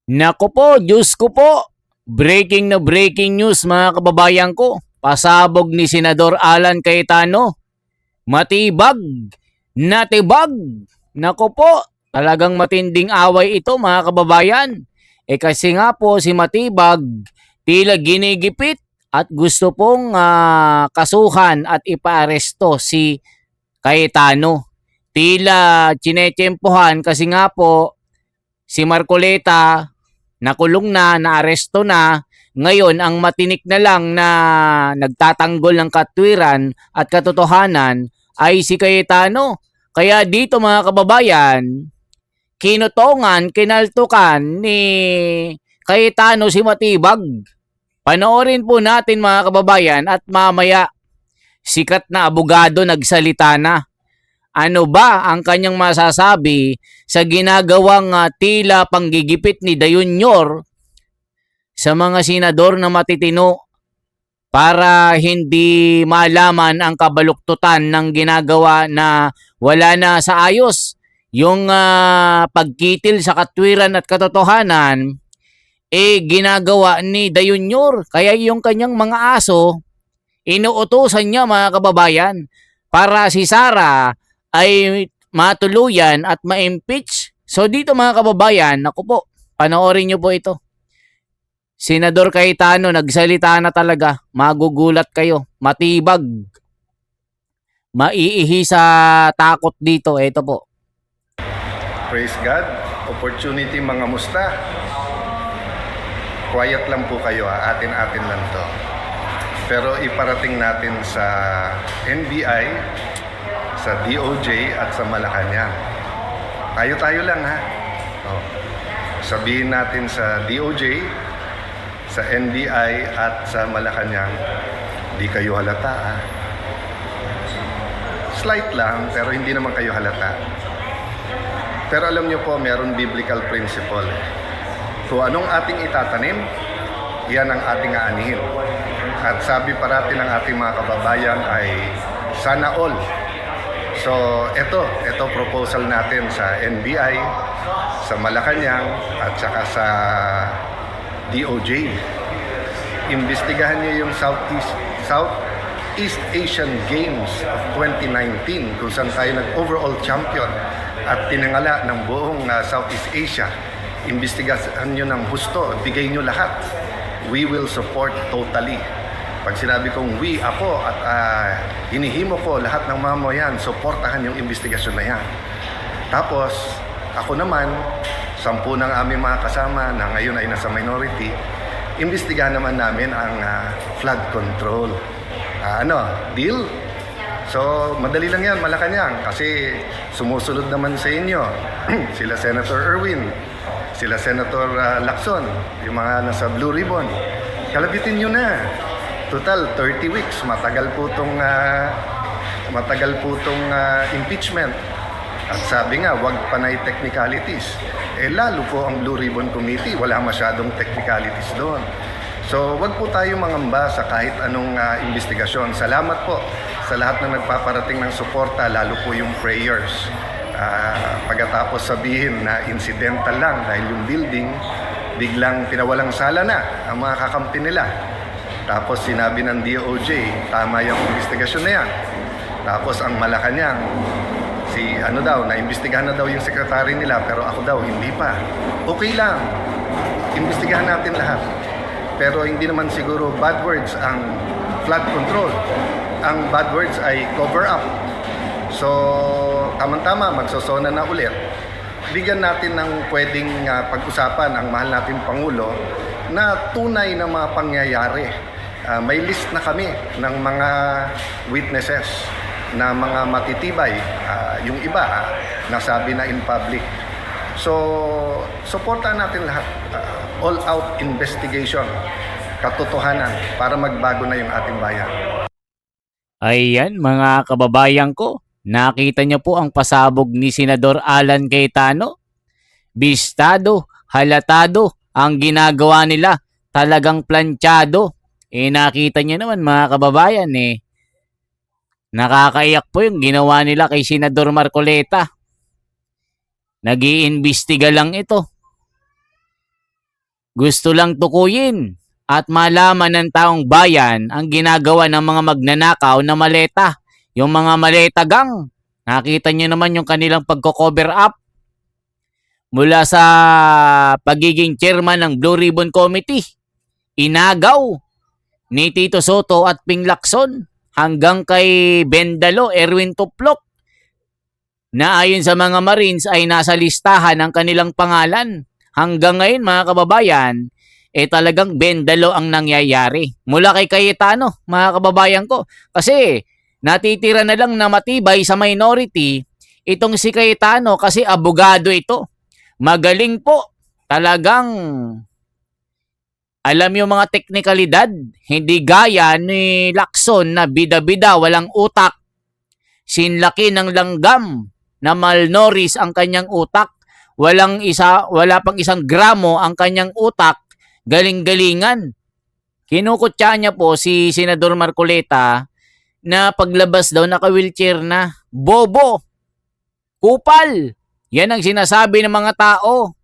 Nako po, Diyos ko po. Breaking na breaking news mga kababayan ko. Pasabog ni Senador Alan Cayetano. Matibag. Natibag. Nako po, talagang matinding away ito mga kababayan. Kasi nga po si Matibag tila ginigipit at gusto pong kasuhan at ipaaresto si Cayetano. Tila chinechempohan kasi nga po si Marcoleta nakulong na, naaresto na. Ngayon, ang matinik na lang na nagtatanggol ng katwiran at katotohanan ay si Cayetano. Kaya dito mga kababayan, kinutongan, kinaltukan ni Cayetano si Matibag. Panoorin po natin mga kababayan at mamaya sikat na abogado nagsalita na. Ano ba ang kanyang masasabi sa ginagawang tila panggigipit ni Dayunyor sa mga senador na matitino para hindi malaman ang kabaluktutan ng ginagawa na wala na sa ayos? Yung pagkitil sa katwiran at katotohanan, ginagawa ni Dayunyor. Kaya yung kanyang mga aso, inuutosan niya mga kababayan para si Sara ay matuluyan at ma-impeach. So dito mga kababayan, naku po, panoorin nyo po ito. Senador Cayetano, nagsalita na talaga. Magugulat kayo. Matibag. Maiihi sa takot dito. Ito po. Praise God. Opportunity mga musta. Quiet lang po kayo, atin-atin lang to. Pero iparating natin sa NBI, sa DOJ at sa Malacanang. Tayo-tayo lang ha. Sabihin natin sa DOJ, sa NBI at sa Malacanang, di kayo halata ha. Slight lang, pero hindi naman kayo halata. Pero alam nyo po, meron biblical principle. Kung anong ating itatanim, yan ang ating aanihin. At sabi parati ng ating mga kababayan ay sana all. So, ito proposal natin sa NBI, sa Malacanang, at saka sa DOJ. Imbestigahan niyo yung Southeast Asian Games of 2019 kung saan tayo nag-overall champion at tinangala ng buong Southeast Asia. Imbestigahan niyo ng husto, bigay niyo lahat. We will support totally. Pag sinabi kong we, ako, at hinihimo ko lahat ng mamayan, supportahan yung investigasyon na yan. Tapos, ako naman, 10 ng aming mga kasama na ngayon ay nasa minority, imbestigahan naman namin ang flood control. Deal? So, madali lang yan, Malacanang, kasi sumusunod naman sa inyo. Sila Senator Erwin, sila Senator Lacson, yung mga nasa Blue Ribbon. Kalabitin nyo na. Total, 30 weeks. Matagal po itong impeachment. At sabi nga, wag panay technicalities. Lalo po ang Blue Ribbon Committee, wala masyadong technicalities doon. So, wag po tayo mangamba sa kahit anong investigasyon. Salamat po sa lahat ng nagpaparating ng suporta, lalo po yung prayers. Pagkatapos sabihin na incidental lang dahil yung building, biglang pinawalang sala na ang mga kakampi nila. Tapos sinabi ng DOJ, tama yung investigasyon na yan. Tapos ang Malacanang, naimbestigahan na daw yung sekretary nila, pero ako daw, hindi pa. Okay lang, imbestigahan natin lahat. Pero hindi naman siguro bad words ang flood control. Ang bad words ay cover up. So, tamang-tama, magsosona na ulit. Bigyan natin ng pwedeng pag-usapan ang mahal nating Pangulo na tunay na mga pangyayari. May list na kami ng mga witnesses na mga matitibay. Yung iba, nasabi na in public. So, supportan natin lahat. All-out investigation, katotohanan, para magbago na yung ating bayan. Ayan mga kababayan ko. Nakita niyo po ang pasabog ni Senador Alan Cayetano. Bistado, halatado ang ginagawa nila. Talagang planchado. Nakita niyo naman mga kababayan nakakaiyak po yung ginawa nila kay Senador Marcoleta. Nag-iimbestiga lang ito. Gusto lang tukuyin at malaman ng taong bayan ang ginagawa ng mga magnanakaw na maleta. Yung mga maleta gang. Nakita nyo naman yung kanilang pagko-cover up mula sa pagiging chairman ng Blue Ribbon Committee. Inagaw ni Tito Soto at Ping Lacson hanggang kay Bendalo, Erwin Tuplok na ayon sa mga Marines ay nasa listahan ng kanilang pangalan. Hanggang ngayon mga kababayan, talagang Bendalo ang nangyayari. Mula kay Cayetano, mga kababayan ko. Kasi natitira na lang na matibay sa minority itong si Cayetano kasi abogado ito. Magaling po. Talagang alam yung mga teknikalidad. Hindi gaya ni Lacson na bida-bida, walang utak. Sinlaki ng langgam na malnoris ang kanyang utak. Wala pang 1 gramo ang kanyang utak. Galing-galingan. Kinukutya niya po si Senador Marcoleta na paglabas daw naka-wheelchair na. Bobo. Kupal. Yan ang sinasabi ng mga tao.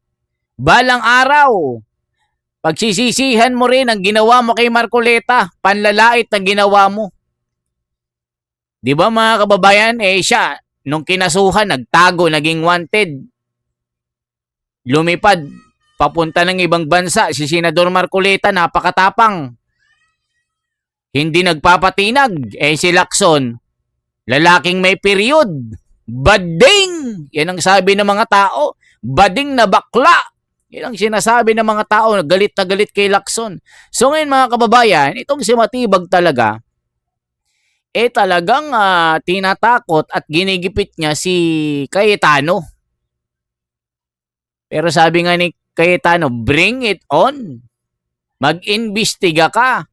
Balang araw, pagsisisihan mo rin ang ginawa mo kay Marcoleta. Panlalait na ginawa mo. Di ba mga kababayan, siya, nung kinasuhan, nagtago, naging wanted. Lumipad, papunta ng ibang bansa. Si Senador Marcoleta, napakatapang. Hindi nagpapatinag. Si Lacson, lalaking may period. Bading! Yan ang sabi ng mga tao. Bading na bakla. Yan ang sinasabi ng mga tao na galit kay Lacson. So ngayon mga kababayan, itong si Matibag talaga, talagang tinatakot at ginigipit niya si Cayetano. Pero sabi nga ni Cayetano, bring it on. Mag-imbestiga ka.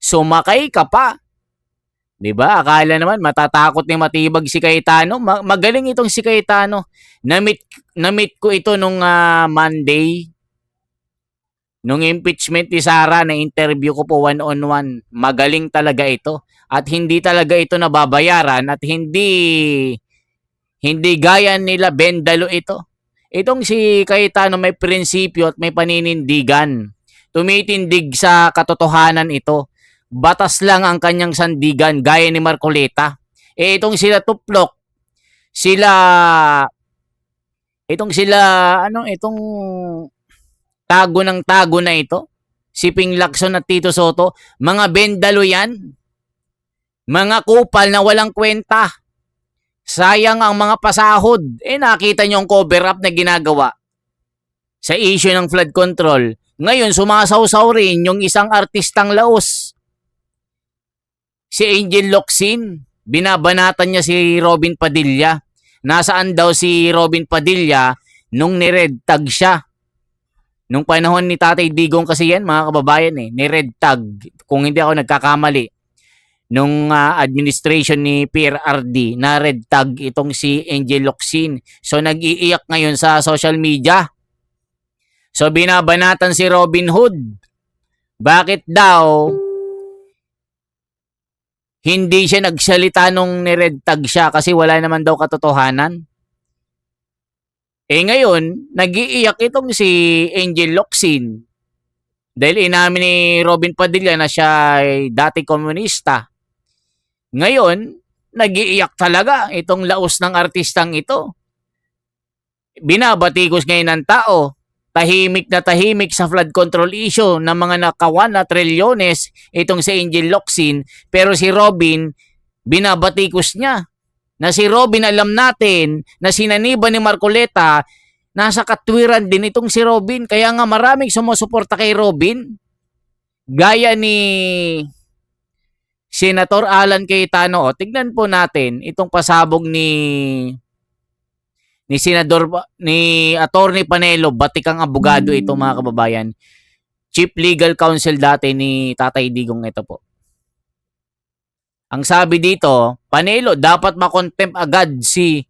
Sumakay ka pa. Diba? Akala naman matatakot ni Matibag si Cayetano. Magaling itong si Cayetano. Na-meet ko ito nung Monday. Nung impeachment ni Sara, na interview ko po 1-on-1. Magaling talaga ito. At hindi talaga ito nababayaran at hindi gaya nila Bendalo ito. Itong si Cayetano may prinsipyo at may paninindigan. Tumitindig sa katotohanan ito. Batas lang ang kanyang sandigan gaya ni Marcoleta. Itong sila Tuplok, itong tago ng tago na ito, si Ping Lacson at Tito Soto, mga Bendalo yan. Mga kupal na walang kwenta. Sayang ang mga pasahod. Nakita nyo ang cover up na ginagawa sa issue ng flood control. Ngayon, sumasaw-saw rin yung isang artistang Laos. Si Angel Locsin. Binabanatan niya si Robin Padilla. Nasaan daw si Robin Padilla nung ni-red tag siya? Nung panahon ni Tatay Digong kasi yan, mga kababayan, ni-red tag. Kung hindi ako nagkakamali. Nung administration ni PRRD, na red tag itong si Angel Locsin. So nag-iiyak ngayon sa social media. So binabanatan si Robin Hood. Bakit daw hindi siya nagsalita nung ni-red tag siya kasi wala naman daw katotohanan? Ngayon, nag-iiyak itong si Angel Locsin dahil inamin ni Robin Padilla na siya ay dati komunista. Ngayon, nag-iiyak talaga itong laos ng artistang ito. Binabatikos ngayon ng tao, tahimik na tahimik sa flood control issue ng mga nakawan na trilyones itong si Angel Locsin, pero si Robin, binabatikos niya. Na si Robin, alam natin na sinaniba ni Marcoleta, nasa katwiran din itong si Robin, kaya nga maraming sumusuporta kay Robin. Gaya ni Senator Alan Cayetano. Tignan po natin itong pasabog ni Attorney Panelo, batikang abogado ito mga kababayan. Chief Legal Counsel dati ni Tatay Digong ito po. Ang sabi dito, Panelo, dapat makontempt agad si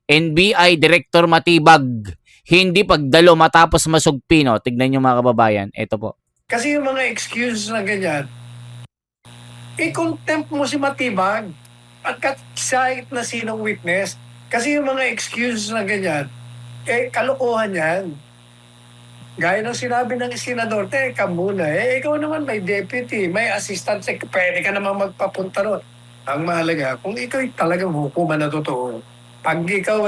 NBI Director Matibag. Hindi pagdalo matapos masugpino. Tignan nyo mga kababayan. Ito po. Kasi yung mga excuse na ganyan, i-contempt mo si Matibag at kahit na sinong witness. Kasi yung mga excuse na ganyan, kalokohan yan. Gaya ng sinabi ng senador, teka muna, ikaw naman may deputy, may assistant pwede ka naman magpapunta ron. Ang mahalaga, kung ikaw talagang hukuman na totoo, pag ikaw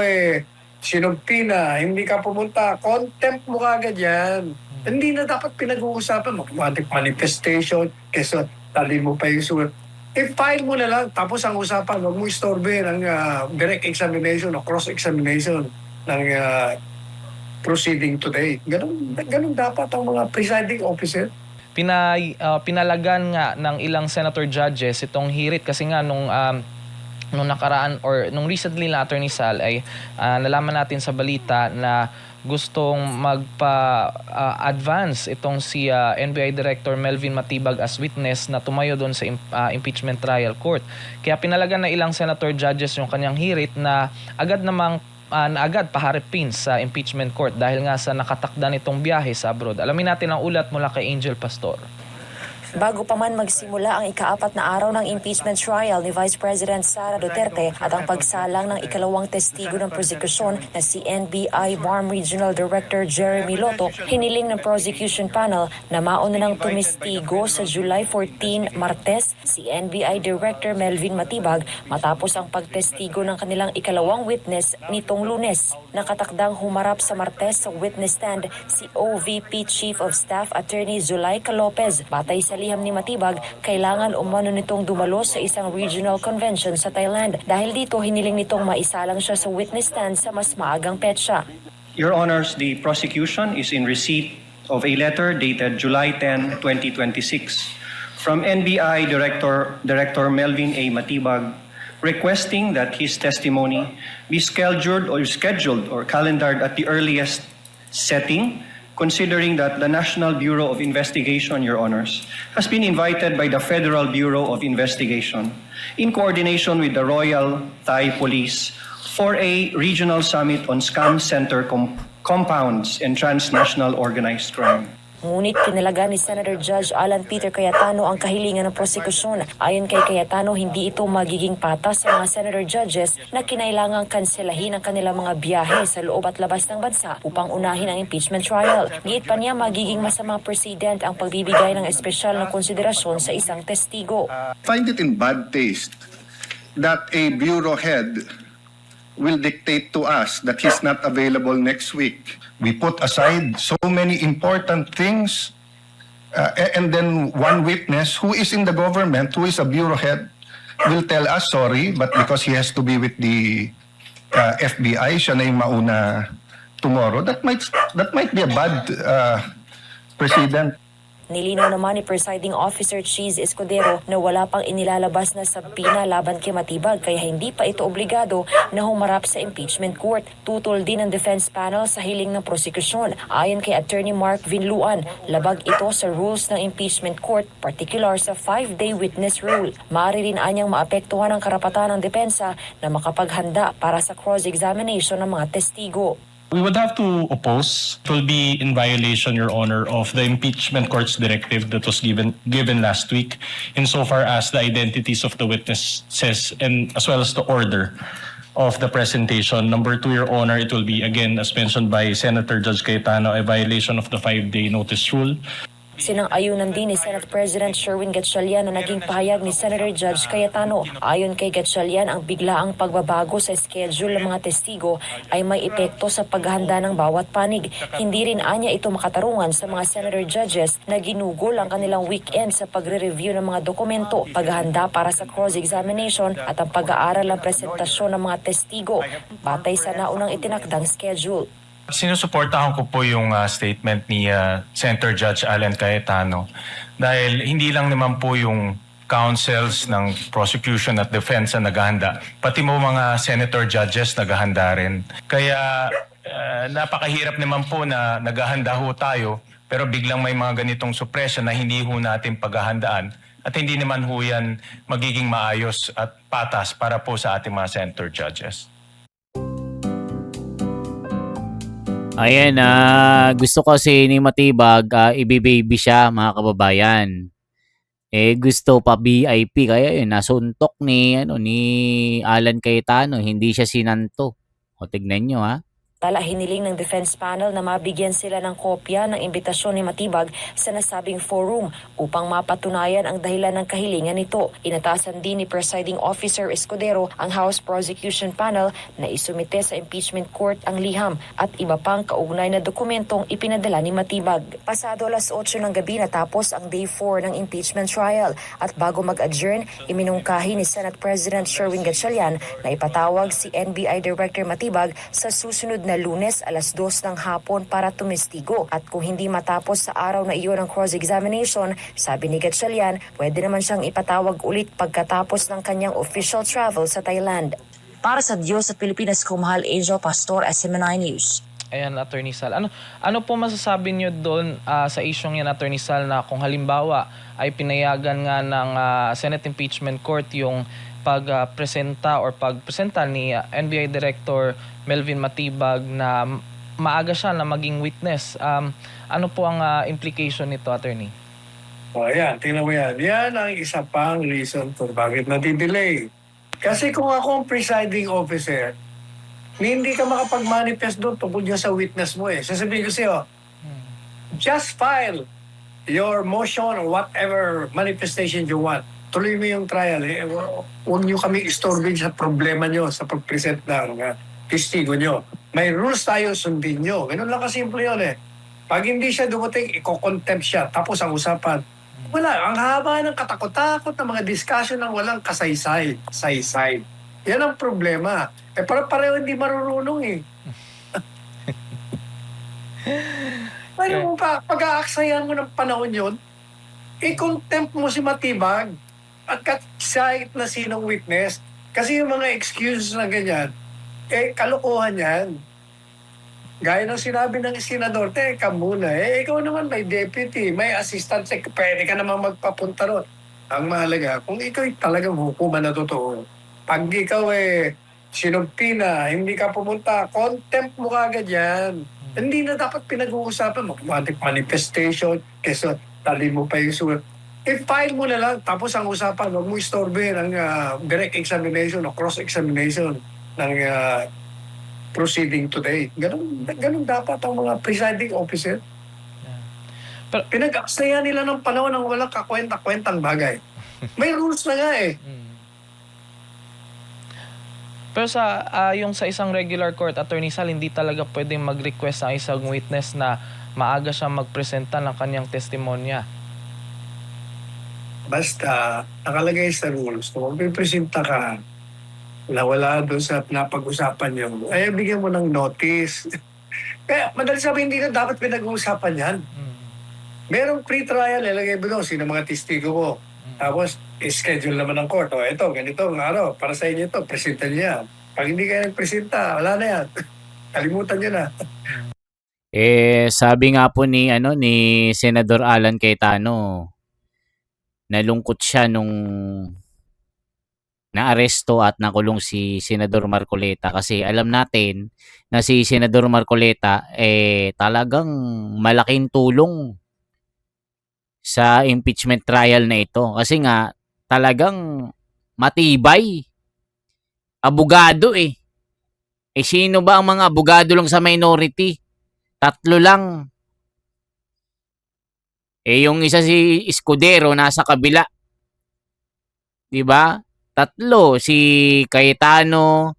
sinumpi na, hindi ka pumunta, contempt mo kagad yan. Hindi na dapat pinag-uusapan, automatic manifestation, kesa talin mo pa yung sulat. I-file mo na lang, tapos ang usapan, huwag mo istorbe ng direct examination o cross-examination ng proceeding today. Ganun dapat ang mga presiding officer. Pinalagan nga ng ilang senator judges itong hirit kasi nga nung nakaraan or nung recently na Attorney Sal ay nalaman natin sa balita na gustong magpa-advance itong si NBI Director Melvin Matibag as witness na tumayo doon sa impeachment trial court. Kaya pinalagan na ilang senator judges yung kanyang hirit na agad paharapin sa impeachment court dahil nga sa nakatakda nitong biyahe sa abroad. Alamin natin ang ulat mula kay Angel Pastor. Bago pa man magsimula ang ika-4 na araw ng impeachment trial ni Vice President Sara Duterte at ang pagsalang ng ikalawang testigo ng prosekusyon na si NBI BARM Regional Director Jeremy Lotto, hiniling ng prosecution panel na mauna ng tumistigo sa July 14, Martes, si NBI Director Melvin Matibag matapos ang pagtestigo ng kanilang ikalawang witness nitong Lunes. Nakatakdang humarap sa Martes sa witness stand si OVP Chief of Staff Attorney Zulaika Lopez. Batay sa liham ni Matibag, kailangan umano nitong dumalo sa isang regional convention sa Thailand. Dahil dito, hiniling nitong maisalang siya sa witness stand sa mas maagang petsa. Your Honors, the prosecution is in receipt of a letter dated July 10, 2026 from NBI Director Melvin A. Matibag requesting that his testimony be scheduled or calendared at the earliest setting, considering that the National Bureau of Investigation, Your Honors, has been invited by the Federal Bureau of Investigation in coordination with the Royal Thai Police for a regional summit on scam center compounds and transnational organized crime. Ngunit pinalaga ni Senator Judge Alan Peter Cayetano ang kahilingan ng prosekusyon. Ayon kay Cayetano, hindi ito magiging patas sa mga senator judges na kinailangang kanselahin ang kanilang mga biyahe sa loob at labas ng bansa upang unahin ang impeachment trial. Giit pa niya, magiging masamang precedent ang pagbibigay ng espesyal na konsiderasyon sa isang testigo. Find it in bad taste that a bureau head will dictate to us that he's not available next week. We put aside so many important things, and then one witness who is in the government, who is a bureau head, will tell us, sorry, but because he has to be with the FBI, siya na yung mauna tomorrow. That might be a bad precedent. Nilinaw naman ni Presiding Officer Cheese Escudero na wala pang inilalabas na sabina laban kay Matibag kaya hindi pa ito obligado na humarap sa impeachment court. Tutol din ang defense panel sa hiling ng prosekusyon. Ayon kay Attorney Mark Vinluan, labag ito sa rules ng impeachment court, particular sa 5-day witness rule. Maaari rin anyang maapektuhan ang karapatan ng depensa na makapaghanda para sa cross-examination ng mga testigo. We would have to oppose. It will be in violation, Your Honor, of the impeachment court's directive that was given last week, insofar as the identities of the witnesses and as well as the order of the presentation. Number two, Your Honor, it will be, again, as mentioned by Senator Judge Cayetano, a violation of the 5-day notice rule. Sinang-ayunan din ni Senate President Sherwin Gatchalian na naging pahayag ni Senator Judge Cayetano. Ayon kay Gatchalian, ang biglaang pagbabago sa schedule ng mga testigo ay may epekto sa paghahanda ng bawat panig. Hindi rin anya ito makatarungan sa mga senator judges na ginugol ang kanilang weekend sa pagre-review ng mga dokumento, paghahanda para sa cross-examination at ang pag-aaral ng presentasyon ng mga testigo batay sa naunang itinakdang schedule. Sinusuportahan ko po yung statement ni Senator Judge Alan Cayetano dahil hindi lang naman po yung counsels ng prosecution at defense ang naghahanda, pati mo mga senator judges naghahanda rin. Kaya napakahirap naman po na naghahanda ho tayo pero biglang may mga ganitong suppression na hindi ho natin paghahandaan at hindi naman ho yan magiging maayos at patas para po sa ating mga senator judges. Ayan, gusto kasi ni Matibag, ibibaby siya mga kababayan. Gusto pa VIP kaya yun, nasuntok ni Alan Cayetano, hindi siya sinanto. O tignan nyo ha. Samantala, hiniling ng defense panel na mabigyan sila ng kopya ng imbitasyon ni Matibag sa nasabing forum upang mapatunayan ang dahilan ng kahilingan nito. Inatasan din ni Presiding Officer Escudero ang House Prosecution Panel na isumite sa impeachment court ang liham at iba pang kaugnay na dokumentong ipinadala ni Matibag. Pasado alas 8 ng gabi natapos ang Day 4 ng impeachment trial at bago mag-adjourn, iminungkahi ni Senate President Sherwin Gatchalian na ipatawag si NBI Director Matibag sa susunod na Lunes alas 2 ng hapon para tumestigo. At kung hindi matapos sa araw na iyon ang cross-examination, sabi ni Gatchalian, pwede naman siyang ipatawag ulit pagkatapos ng kanyang official travel sa Thailand. Para sa Diyos at Pilipinas, Kumahal Angel Pastor, SMNI News. Ayan, Attorney Sal. Ano po masasabi niyo doon sa isyong yan, Attorney Sal, na kung halimbawa ay pinayagan nga ng Senate Impeachment Court yung pagpresenta ni NBI Director Melvin Matibag na maaga siya na maging witness. Ano po ang implication nito, Attorney? O yan, tingnan mo yan. Yan ang isa pang reason kung bakit nadidelay. Kasi kung ako ang presiding officer, hindi ka makapag-manifest doon tungkol niya sa witness mo eh. Sasabihin ko sa'yo, just file your motion or whatever manifestation you want. Tuloy mo yung trial. Eh. Huwag niyo kami istorbin sa problema niyo sa pag-present ng testigo niyo. May rules tayo, sundin niyo. Ganun lang kasimple yun eh. Pag hindi siya dumating, i-contempt siya. Tapos ang usapan, wala. Ang haba ng katakot-takot ng mga discussion ng walang kasaysay. Saysay. Yan ang problema. Eh pareho hindi marunong eh. Ano mo pa, pag-aaksayan mo ng panahon yun, i-contempt mo si Matibag at kahit na sinong witness. Kasi yung mga excuses na ganyan, kalokohan yan. Gaya ng sinabi ng senador, teka muna, ikaw naman may deputy, may assistant secretary, pwede ka naman magpapunta ron. Ang mahalaga, kung ikaw talagang hukuman na totoo, pag ikaw sinumpi na, hindi ka pumunta, contempt mo kagad yan. Hindi na dapat pinag-uusapan, automatic manifestation, kesa tali mo pa yung sulat. I-file mo na lang, tapos ang usapan, huwag mo istorbe ng direct examination o cross-examination ng proceeding today. Ganun dapat ang mga presiding officer. Pero, Pinag-aksayan nila ng panahon ng walang kakwenta-kwentang bagay. May rules na nga eh. Pero yung sa isang regular court, Attorney Sal, hindi talaga pwedeng mag-request ang isang witness na maaga siya magpresenta ng kanyang testimonya. Basta, nakalagay sa rules, kung magpipresenta ka na wala doon sa napag-usapan niyo, ay bigyan mo ng notice. Kaya, madali sabi, hindi na dapat pinag-uusapan yan. Merong pre-trial, ilagay mo doon, sino mga testigo ko. Tapos, schedule naman ng court. O, ito, ganito, ng araw, para sa inyo ito, presenta niya. Pag hindi kayo nagpresenta, wala na yan. Kalimutan niyo na. Sabi nga po ni Senador Alan Cayetano, nalungkot siya nung naaresto at nakulong si Senador Marcoleta kasi alam natin na si Senador Marcoleta talagang malaking tulong sa impeachment trial na ito kasi nga talagang matibay abogado sino ba ang mga abogado lang sa minority? 3 lang. Yung isa si Escudero nasa kabila. 'Di ba? 3, si Cayetano,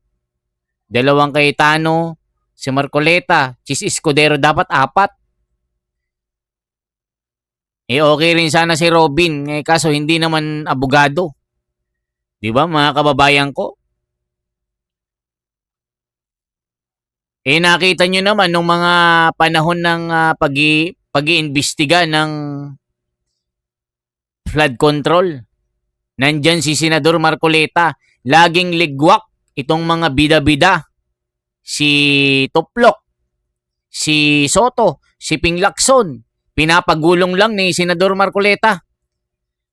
2 Cayetano, si Marcoleta, si Escudero dapat 4. Okay rin sana si Robin, kaso hindi naman abogado. 'Di ba, mga kababayan ko? Nakita nyo naman nung mga panahon ng pag-iimbestiga ng flood control. Nandyan si Senador Marcoleta. Laging ligwak itong mga bida-bida. Si Toplok, si Soto, si Ping Lacson. Pinapagulong lang ni Senador Marcoleta.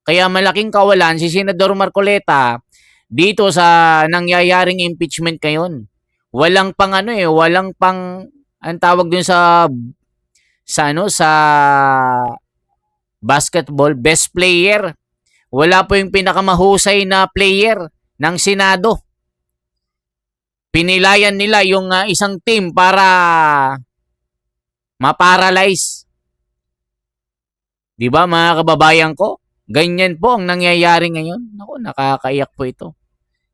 Kaya malaking kawalan si Senador Marcoleta dito sa nangyayaring impeachment ngayon. Walang pang walang pang ang tawag dun sa basketball, best player. Wala po yung pinakamahusay na player ng Senado. pinilayan nila yung isang team para ma-paralyze. 'Di ba mga kababayan ko? Ganyan po ang nangyayari ngayon. Naku, nakakaiyak po ito.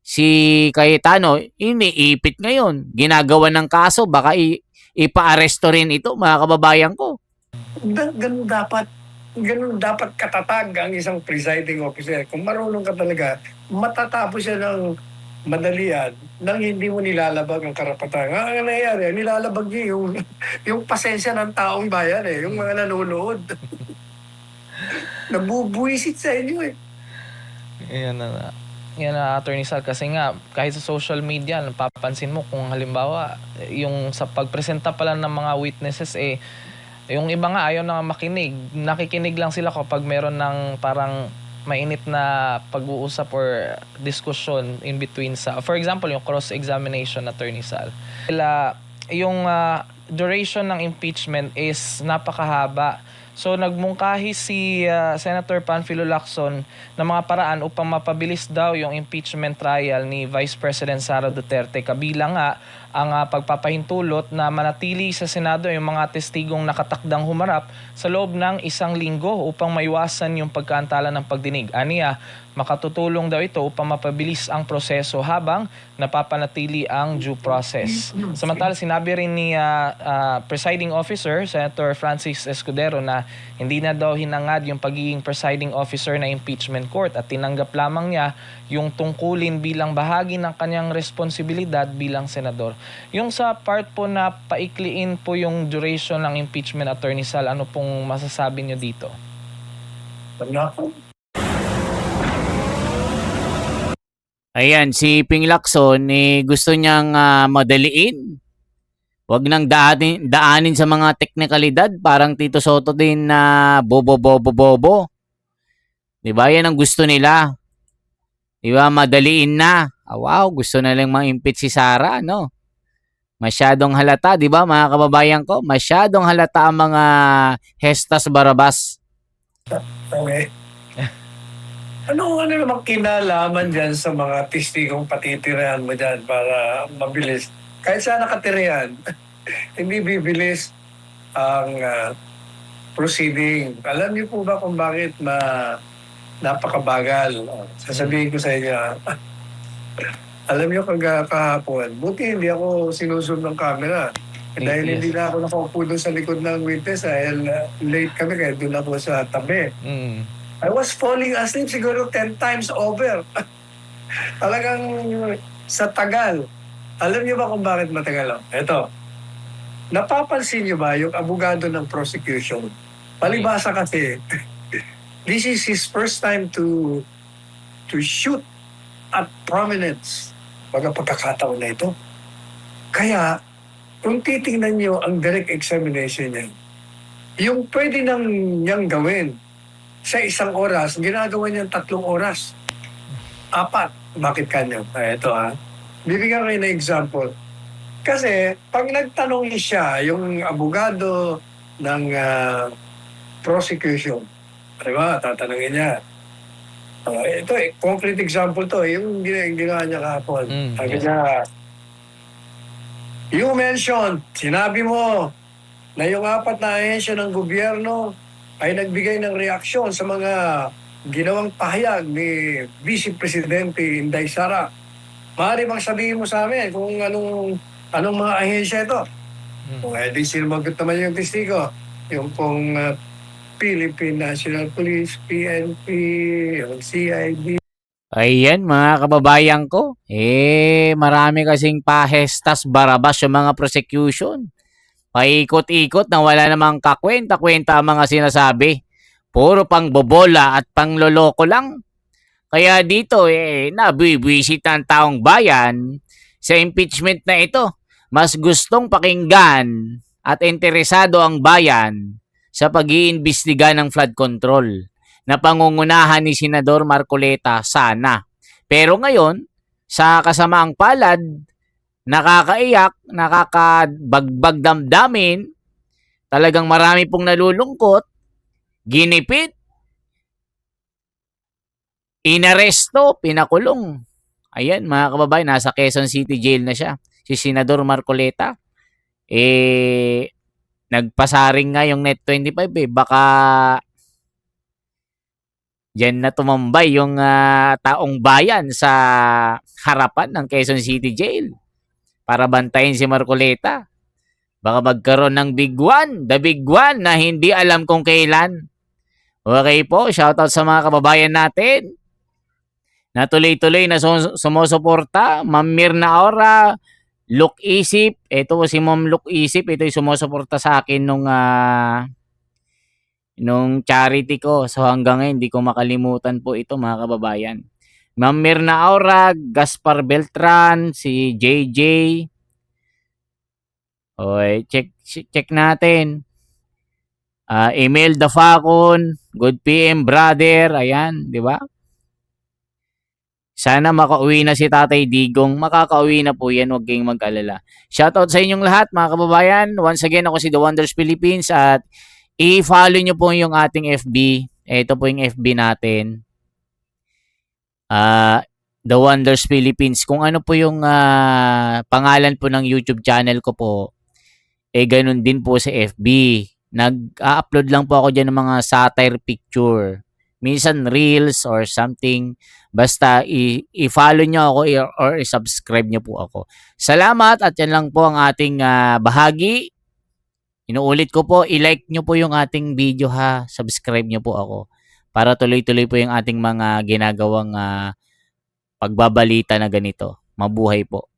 Si Cayetano, iniipit ngayon. Ginagawa ng kaso, baka ipa-aresto rin ito, mga kababayan ko. Ganun dapat katatag ang isang presiding officer. Kung marunong ka talaga, matatapos siya ng madalian nang hindi mo nilalabag ang karapatan. Ang nangyayari, nilalabag niya yung pasensya ng taong bayan yung mga nanonood. Nabubuisit sa inyo Yan na, Attorney Sal, kasi nga kahit sa social media napapansin mo kung halimbawa yung sa pagpresenta pala ng mga witnesses yung iba nga ayaw na makinig, nakikinig lang sila kapag meron ng parang mainit na pag-uusap or discussion in between sa, for example, yung cross-examination, Attorney Sal. Yung duration ng impeachment is napakahaba. So nagmungkahi si Senator Panfilo Lacson ng mga paraan upang mapabilis daw yung impeachment trial ni Vice President Sara Duterte, kabilang nga ang pagpapahintulot na manatili sa Senado yung mga testigong nakatakdang humarap sa loob ng 1 linggo upang maiwasan yung pagkaantala ng pagdinig. Aniya, makatutulong daw ito upang mapabilis ang proseso habang napapanatili ang due process. Samantala, sinabi rin ni Presiding Officer, Senator Francis Escudero, na hindi na daw hinangad yung pagiging presiding officer na impeachment court at tinanggap lamang niya yung tungkulin bilang bahagi ng kanyang responsibilidad bilang senador. Yung sa part po na paikliin po yung duration ng impeachment, Attorney Sal, ano pong masasabi niyo dito? Ayan, si Ping Lacson, gusto niyang madaliin. Huwag nang daanin sa mga teknikalidad. Parang Tito Soto din na bobo. Diba? Yan ang gusto nila. Diba? Madaliin na. Wow, gusto na lang ma-impeach si Sara, no? Masyadong halata, diba mga kababayan ko? Masyadong halata ang mga Hestas Barabas. Okay. Ano namang kinalaman dyan sa mga testigong patitirahan mo dyan para mabilis? Kahit saan nakatirahan, hindi bibilis ang proceeding. Alam niyo po ba kung bakit napakabagal? Sasabihin ko sa inyo. Alam niyo kahapon, buti hindi ako sinusunod ng camera. Dahil hindi na ako nakaupo doon sa likod ng witness dahil late kami kaya doon ako sa tabi. I was falling asleep siguro 10 times over. Talagang sa tagal. Alam niyo ba kung bakit matagal? Ito. Napapansin niyo ba yung abogado ng prosecution? Palibasa kasi, this is his first time to shoot at prominence. Pagkakataon na ito. Kaya, kung titingnan niyo ang direct examination niya, yung pwede niyang gawin sa 1 oras, ginagawa niyang 3 oras. 4. Bakit kanya? Ito bibigyan kayo ng example. Kasi, pag nagtanong siya, yung abogado ng prosecution, diba, tatanungin niya. Ito, concrete example to, yung ginawa niya kahapon. Sabi niya, you mentioned, sinabi mo, na yung 4 na ahensya ng gobyerno ay nagbigay ng reaksyon sa mga ginawang pahayag ni Vice Presidente Inday Sara. Maaari bang sabihin mo sa amin kung anong mga ahensya ito? Di sinagot naman yung testigo. Yung pong Philippine National Police, PNP, yung CID. Ayan mga kababayan ko. Marami kasing pahestas barabas yung mga prosecution. Paikot-ikot na wala namang kakwenta-kwenta ang mga sinasabi. Puro pang bobola at pangloloko lang. Kaya dito nabibwisit ang taong bayan sa impeachment na ito. Mas gustong pakinggan at interesado ang bayan sa pag-iimbestiga ng flood control na pangungunahan ni Senador Marcoleta sana. Pero ngayon, sa kasamaang palad, nakakaiyak, nakakabagbag damdamin, talagang marami pong nalulungkot, ginipit, inaresto, pinakulong. Ayan mga kababayan, nasa Quezon City Jail na siya. si Senador Marcoleta. Nagpasaring nga yung Net25 baka diyan na tumambay yung taong bayan sa harapan ng Quezon City Jail para bantayin si Marcoleta. Baka magkaroon ng big one, the big one na hindi alam kung kailan. Okay po, shoutout sa mga kababayan natin na tuloy-tuloy na sumusuporta. Ma'am Mirna Aura, Look Isip, ito si Ma'am Look Isip, ito yung sumusuporta sa akin nung charity ko. So hanggang ngayon, hindi ko makalimutan po ito mga kababayan. Ma'am Mirna Aura, Gaspar Beltran, si JJ. Okay, check natin. Emil Dafacon, Good PM Brother, ayan, di ba? Sana makauwi na si Tatay Digong. Makakauwi na po yan, huwag kayong mag-alala. Shoutout sa inyong lahat mga kababayan. Once again, ako si The Wonders Philippines at i-follow nyo po yung ating FB. Ito po yung FB natin. The Wonders Philippines. Kung ano po yung pangalan po ng YouTube channel ko po, ganun din po sa FB. Nag-upload lang po ako dyan ng mga satire picture. Minsan reels or something. Basta i-follow nyo ako or i-subscribe nyo po ako. Salamat at yan lang po ang ating bahagi. Inuulit ko po, i-like nyo po yung ating video ha. Subscribe nyo po ako. Para tuloy-tuloy po yung ating mga ginagawang pagbabalita na ganito. Mabuhay po.